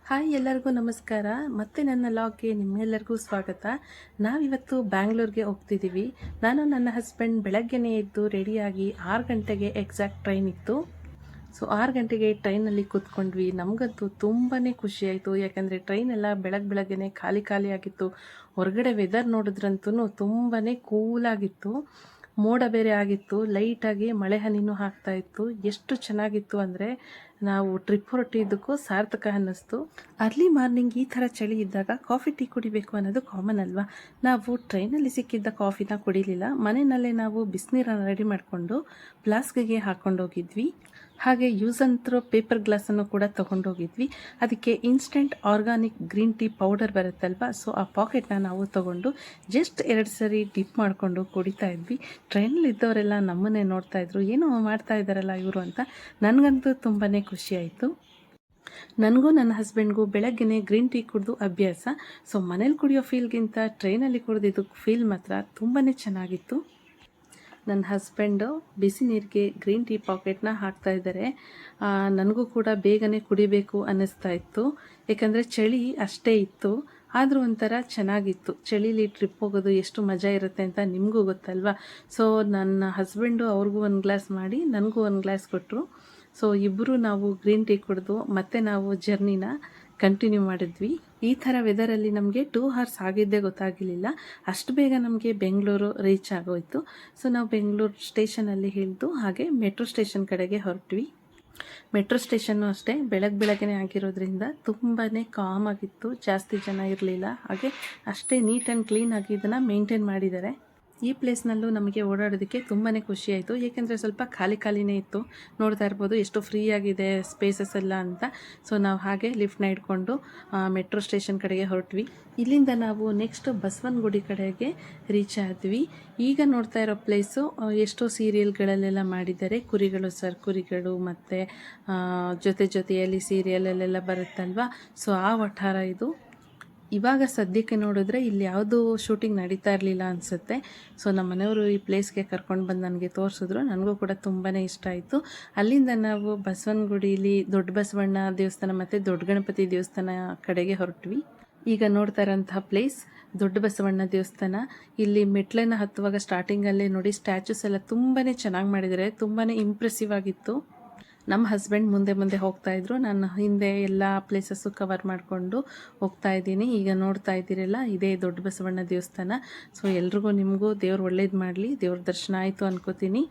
Hi ಎಲ್ಲರಿಗೂ ನಮಸ್ಕಾರ. ಮತ್ತೆ ನನ್ನ ಲಾಗ್ಗೆ ನಿಮ್ಮೆಲ್ಲರಿಗೂ ಸ್ವಾಗತ. ನಾವಿವತ್ತು ಬ್ಯಾಂಗ್ಳೂರ್ಗೆ ಹೋಗ್ತಿದ್ದೀವಿ. ನಾನು ನನ್ನ ಹಸ್ಬೆಂಡ್ ಬೆಳಗ್ಗೆನೇ ಎದ್ದು ರೆಡಿಯಾಗಿ 6 ಗಂಟೆಗೆ ಎಕ್ಸಾಕ್ಟ್ ಟ್ರೈನ್ ಇತ್ತು. ಸೊ 6 ಗಂಟೆಗೆ ಟ್ರೈನಲ್ಲಿ ಕೂತ್ಕೊಂಡ್ವಿ. ನಮಗಂತೂ ತುಂಬಾ ಖುಷಿಯಾಯಿತು. ಯಾಕಂದರೆ ಟ್ರೈನೆಲ್ಲ ಬೆಳಗ್ಗೆನೇ ಖಾಲಿ ಆಗಿತ್ತು. ಹೊರಗಡೆ ವೆದರ್ ನೋಡಿದ್ರಂತೂ ತುಂಬಾ ಕೂಲಾಗಿತ್ತು. ಮೋಡ ಬೇರೆ ಆಗಿತ್ತು, ಲೈಟಾಗಿ ಮಳೆ ಹನಿನೂ ಆಗ್ತಾ ಇತ್ತು. ಎಷ್ಟು ಚೆನ್ನಾಗಿತ್ತು ಅಂದರೆ ನಾವು ಟ್ರಿಪ್ ಹೊರಟಿದ್ದಕ್ಕೂ ಸಾರ್ಥಕ ಅನ್ನಿಸ್ತು. ಅರ್ಲಿ ಮಾರ್ನಿಂಗ್ ಈ ಥರ ಚಳಿ ಇದ್ದಾಗ ಕಾಫಿ ಟೀ ಕುಡಿಬೇಕು ಅನ್ನೋದು ಕಾಮನ್ ಅಲ್ವಾ. ನಾವು ಟ್ರೈನಲ್ಲಿ ಸಿಕ್ಕಿದ್ದ ಕಾಫಿನ ಕುಡಿಲಿಲ್ಲ. ಮನೆಯಲ್ಲೇ ನಾವು ಬಿಸಿನೀರನ್ನು ರೆಡಿ ಮಾಡಿಕೊಂಡು ಫ್ಲಾಸ್ಕಿಗೆ ಹಾಕ್ಕೊಂಡೋಗಿದ್ವಿ. ಹಾಗೆ ಯೂಸ್ ಆ್ಯಂಡ್ ಥ್ರೋ ಪೇಪರ್ ಗ್ಲಾಸನ್ನು ಕೂಡ ತೊಗೊಂಡೋಗಿದ್ವಿ. ಅದಕ್ಕೆ instant organic green tea powder ಬರುತ್ತಲ್ವ, ಸೊ ಆ ಪಾಕೆಟ್ನ ನಾವು ತೊಗೊಂಡು ಜಸ್ಟ್ 2 ಸರಿ ಡಿಪ್ ಮಾಡಿಕೊಂಡು ಕುಡಿತಾ ಇದ್ವಿ. ಟ್ರೈನಲ್ಲಿ ಇದ್ದವರೆಲ್ಲ ನಮ್ಮನ್ನೇ ನೋಡ್ತಾ ಇದ್ರು, ಏನೋ ಮಾಡ್ತಾ ಇದ್ದಾರಲ್ಲ ಇವರು ಅಂತ. ನನಗಂತೂ ತುಂಬಾ ಖುಷಿ ಆಯಿತು. ನನಗೂ ನನ್ನ ಹಸ್ಬೆಂಡ್ಗೂ ಬೆಳಗ್ಗೆನೇ ಗ್ರೀನ್ ಟೀ ಕುಡಿದು ಅಭ್ಯಾಸ. ಸೊ ಮನೇಲಿ ಕುಡಿಯೋ ಫೀಲ್ಗಿಂತ ಟ್ರೈನಲ್ಲಿ ಕುಡಿದಿದ್ದು ಫೀಲ್ ಮಾತ್ರ ತುಂಬಾ ಚೆನ್ನಾಗಿತ್ತು. ನನ್ನ ಹಸ್ಬೆಂಡು ಬಿಸಿ ನೀರಿಗೆ ಗ್ರೀನ್ ಟೀ ಪಾಕೆಟ್ನ ಹಾಕ್ತಾಯಿದ್ದಾರೆ. ನನಗೂ ಕೂಡ ಬೇಗನೆ ಕುಡಿಬೇಕು ಅನ್ನಿಸ್ತಾ ಇತ್ತು. ಏಕೆಂದರೆ ಚಳಿ ಅಷ್ಟೇ ಇತ್ತು, ಆದರೂ ಒಂಥರ ಚೆನ್ನಾಗಿತ್ತು. ಚಳಿಲಿ ಟ್ರಿಪ್ ಹೋಗೋದು ಎಷ್ಟು ಮಜಾ ಇರುತ್ತೆ ಅಂತ ನಿಮಗೂ ಗೊತ್ತಲ್ವಾ. ಸೊ ನನ್ನ ಹಸ್ಬೆಂಡು ಅವ್ರಿಗೂ ಒಂದು ಗ್ಲಾಸ್ ಮಾಡಿ ನನಗೂ ಒಂದು ಗ್ಲಾಸ್ ಕೊಟ್ಟರು. ಸೊ ಇಬ್ಬರು ನಾವು ಗ್ರೀನ್ ಟೀ ಕುಡಿದು ಮತ್ತೆ ನಾವು ಜರ್ನಿನ ಕಂಟಿನ್ಯೂ ಮಾಡಿದ್ವಿ. ಈ ಥರ ವೆದರಲ್ಲಿ ನಮಗೆ 2 ಅವರ್ಸ್ ಆಗಿದ್ದೇ ಗೊತ್ತಾಗಲಿಲ್ಲ. ಅಷ್ಟು ಬೇಗ ನಮಗೆ ಬೆಂಗಳೂರು ರೀಚ್ ಆಗೋಯಿತು. ಸೊ ನಾವು ಬೆಂಗಳೂರು ಸ್ಟೇಷನಲ್ಲಿ ಇಳಿದು ಹಾಗೆ ಮೆಟ್ರೋ ಸ್ಟೇಷನ್ ಕಡೆಗೆ ಹೊರಟ್ವಿ. ಮೆಟ್ರೋ ಸ್ಟೇಷನ್ನು ಅಷ್ಟೇ ಬೆಳಗ್ಗೆನೇ ಆಗಿರೋದ್ರಿಂದ ತುಂಬಾ ಕಾಮ್ ಆಗಿತ್ತು. ಜಾಸ್ತಿ ಜನ ಇರಲಿಲ್ಲ. ಹಾಗೆ ಅಷ್ಟೇ ನೀಟ್ ಆ್ಯಂಡ್ ಕ್ಲೀನಾಗಿ ಇದನ್ನು ಮೇಂಟೈನ್ ಮಾಡಿದ್ದಾರೆ. ಈ ಪ್ಲೇಸ್ನಲ್ಲೂ ನಮಗೆ ಓಡಾಡೋದಕ್ಕೆ ತುಂಬಾ ಖುಷಿ ಆಯಿತು. ಏಕೆಂದರೆ ಸ್ವಲ್ಪ ಖಾಲಿನೇ ಇತ್ತು. ನೋಡ್ತಾ ಇರ್ಬೋದು ಎಷ್ಟು ಫ್ರೀ ಆಗಿದೆ ಸ್ಪೇಸಸ್ ಎಲ್ಲ ಅಂತ. ಸೊ ನಾವು ಹಾಗೆ ಲಿಫ್ಟ್ನ ಇಟ್ಕೊಂಡು ಮೆಟ್ರೋ ಸ್ಟೇಷನ್ ಕಡೆಗೆ ಹೊರಟ್ವಿ. ಇಲ್ಲಿಂದ ನಾವು ನೆಕ್ಸ್ಟ್ ಬಸವನಗುಡಿ ಕಡೆಗೆ ರೀಚ್ ಆದ್ವಿ. ಈಗ ನೋಡ್ತಾ ಇರೋ ಪ್ಲೇಸು ಎಷ್ಟೋ ಸೀರಿಯಲ್ಗಳಲ್ಲೆಲ್ಲ ಮಾಡಿದ್ದಾರೆ. ಕುರಿಗಳು ಮತ್ತು ಜೊತೆಯಲ್ಲಿ ಸೀರಿಯಲಲ್ಲೆಲ್ಲ ಬರುತ್ತಲ್ವ. ಸೊ ಆ ವಠಾರ ಇದು. ಇವಾಗ ಸದ್ಯಕ್ಕೆ ನೋಡಿದ್ರೆ ಇಲ್ಲಿ ಯಾವುದೂ ಶೂಟಿಂಗ್ ನಡೀತಾ ಇರಲಿಲ್ಲ ಅನಿಸುತ್ತೆ. ಸೊ ನಮ್ಮ ಮನೆಯವರು ಈ ಪ್ಲೇಸ್ಗೆ ಕರ್ಕೊಂಡು ಬಂದು ನನಗೆ ತೋರಿಸಿದ್ರು. ನನಗೂ ಕೂಡ ತುಂಬಾ ಇಷ್ಟ ಆಯಿತು. ಅಲ್ಲಿಂದ ನಾವು ಬಸವನಗುಡಿಲಿ ದೊಡ್ಡ ಬಸವಣ್ಣ ದೇವಸ್ಥಾನ ಮತ್ತು ದೊಡ್ಡ ಗಣಪತಿ ದೇವಸ್ಥಾನ ಕಡೆಗೆ ಹೊರಟ್ವಿ. ಈಗ ನೋಡ್ತಾ ಇರೋಂತಹ ಪ್ಲೇಸ್ ದೊಡ್ಡ ಬಸವಣ್ಣ ದೇವಸ್ಥಾನ. ಇಲ್ಲಿ ಮೆಟ್ಲನ್ನು ಹತ್ತುವಾಗ ಸ್ಟಾರ್ಟಿಂಗಲ್ಲೇ ನೋಡಿ ಸ್ಟ್ಯಾಚುಸ್ ಎಲ್ಲ ತುಂಬಾ ಚೆನ್ನಾಗಿ ಮಾಡಿದ್ದಾರೆ. ತುಂಬಾ ಇಂಪ್ರೆಸಿವ್ ಆಗಿತ್ತು. ನಮ್ಮ ಹಸ್ಬೆಂಡ್ ಮುಂದೆ ಹೋಗ್ತಾಯಿದ್ರು, ನಾನು ಹಿಂದೆ ಎಲ್ಲ ಪ್ಲೇಸಸ್ಸು ಕವರ್ ಮಾಡಿಕೊಂಡು ಹೋಗ್ತಾ ಇದ್ದೀನಿ. ಈಗ ನೋಡ್ತಾ ಇದ್ದೀರಲ್ಲ, ಇದೇ ದೊಡ್ಡ ಬಸವಣ್ಣ ದೇವಸ್ಥಾನ. ಸೊ ಎಲ್ರಿಗೂ ನಿಮಗೂ ದೇವ್ರು ಒಳ್ಳೇದು ಮಾಡಲಿ. ದೇವ್ರ ದರ್ಶನ ಆಯಿತು ಅನ್ಕೋತೀನಿ.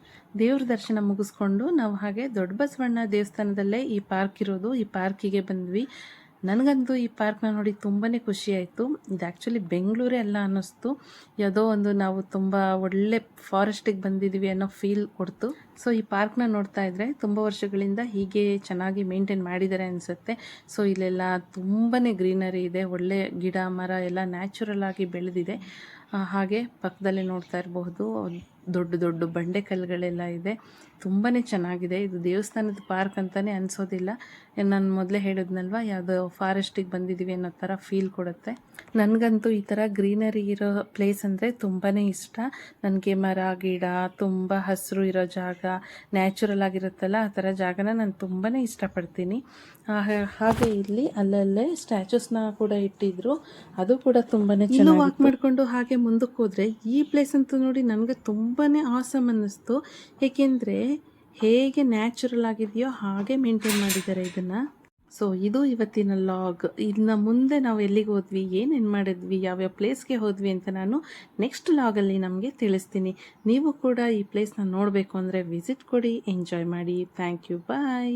ದೇವ್ರ ದರ್ಶನ ಮುಗಿಸ್ಕೊಂಡು ನಾವು ಹಾಗೆ ದೊಡ್ಡ ಬಸವಣ್ಣ ದೇವಸ್ಥಾನದಲ್ಲೇ ಈ ಪಾರ್ಕ್ ಇರೋದು, ಈ ಪಾರ್ಕಿಗೆ ಬಂದ್ವಿ. ನನಗಂತೂ ಈ ಪಾರ್ಕ್ನ ನೋಡಿ ತುಂಬಾ ಖುಷಿ ಆಯಿತು. ಇದು ಆ್ಯಕ್ಚುಲಿ ಬೆಂಗಳೂರೇ ಅಲ್ಲ ಅನ್ನಿಸ್ತು. ಯಾವುದೋ ಒಂದು ನಾವು ತುಂಬ ಒಳ್ಳೆ ಫಾರೆಸ್ಟಿಗೆ ಬಂದಿದ್ದೀವಿ ಅನ್ನೋ ಫೀಲ್ ಕೊಡ್ತು. ಸೊ ಈ ಪಾರ್ಕ್ನ ನೋಡ್ತಾ ಇದ್ದರೆ ತುಂಬ ವರ್ಷಗಳಿಂದ ಹೀಗೆ ಚೆನ್ನಾಗಿ ಮೇಂಟೈನ್ ಮಾಡಿದ್ದಾರೆ ಅನಿಸುತ್ತೆ. ಸೊ ಇಲ್ಲೆಲ್ಲ ತುಂಬಾ ಗ್ರೀನರಿ ಇದೆ, ಒಳ್ಳೆ ಗಿಡ ಮರ ಎಲ್ಲ ನ್ಯಾಚುರಲ್ ಆಗಿ ಬೆಳೆದಿದೆ. ಹಾಗೆ ಪಕ್ಕದಲ್ಲೇ ನೋಡ್ತಾ ಇರಬಹುದು ದೊಡ್ಡ ಬಂಡೆ ಕಲ್ಲುಗಳೆಲ್ಲ ಇದೆ. ತುಂಬಾ ಚೆನ್ನಾಗಿದೆ. ಇದು ದೇವಸ್ಥಾನದ ಪಾರ್ಕ್ ಅಂತಲೇ ಅನಿಸೋದಿಲ್ಲ. ನಾನು ಮೊದಲೇ ಹೇಳಿದ್ನಲ್ವ, ಯಾವುದೋ ಫಾರೆಸ್ಟಿಗೆ ಬಂದಿದ್ದೀವಿ ಅನ್ನೋ ಥರ ಫೀಲ್ ಕೊಡುತ್ತೆ. ನನಗಂತೂ ಈ ಥರ ಗ್ರೀನರಿ ಇರೋ ಪ್ಲೇಸ್ ಅಂದರೆ ತುಂಬಾ ಇಷ್ಟ. ನನಗೆ ಮರ ಗಿಡ ತುಂಬ ಹಸಿರು ಇರೋ ಜಾಗ, ನ್ಯಾಚುರಲ್ ಆಗಿರುತ್ತಲ್ಲ, ಆ ಥರ ಜಾಗನ ನಾನು ತುಂಬಾ ಇಷ್ಟಪಡ್ತೀನಿ. ಹಾಗೆ ಇಲ್ಲಿ ಅಲ್ಲಲ್ಲೇ ಸ್ಟ್ಯಾಚುಸ್ನ ಕೂಡ ಇಟ್ಟಿದ್ರು. ಅದು ಕೂಡ ತುಂಬಾ ಚೆನ್ನಾಗಿ ವಾಕ್ ಮಾಡಿಕೊಂಡು ಹಾಗೆ ಮುಂದಕ್ಕೆ ಹೋದರೆ ಈ ಪ್ಲೇಸ್ ಅಂತೂ ನೋಡಿ ನನಗೆ ತುಂಬಾ ಆಸಮ್ ಅನ್ನಿಸ್ತು. ಏಕೆಂದರೆ ಹೇಗೆ ನ್ಯಾಚುರಲ್ ಆಗಿದೆಯೋ ಹಾಗೆ ಮೇಂಟೈನ್ ಮಾಡಿದ್ದಾರೆ ಇದನ್ನು. ಸೊ ಇದು ಇವತ್ತಿನ ಲಾಗ್. ಇನ್ನು ಮುಂದೆ ನಾವು ಎಲ್ಲಿಗೆ ಹೋದ್ವಿ, ಏನೇನು ಮಾಡಿದ್ವಿ, ಯಾವ್ಯಾವ ಪ್ಲೇಸ್ಗೆ ಹೋದ್ವಿ ಅಂತ ನಾನು ನೆಕ್ಸ್ಟ್ ಲಾಗಲ್ಲಿ ನಮಗೆ ತಿಳಿಸ್ತೀನಿ. ನೀವು ಕೂಡ ಈ ಪ್ಲೇಸ್ನ ನೋಡಬೇಕು ಅಂದರೆ ವಿಸಿಟ್ ಕೊಡಿ, ಎಂಜಾಯ್ ಮಾಡಿ. Thank you, bye.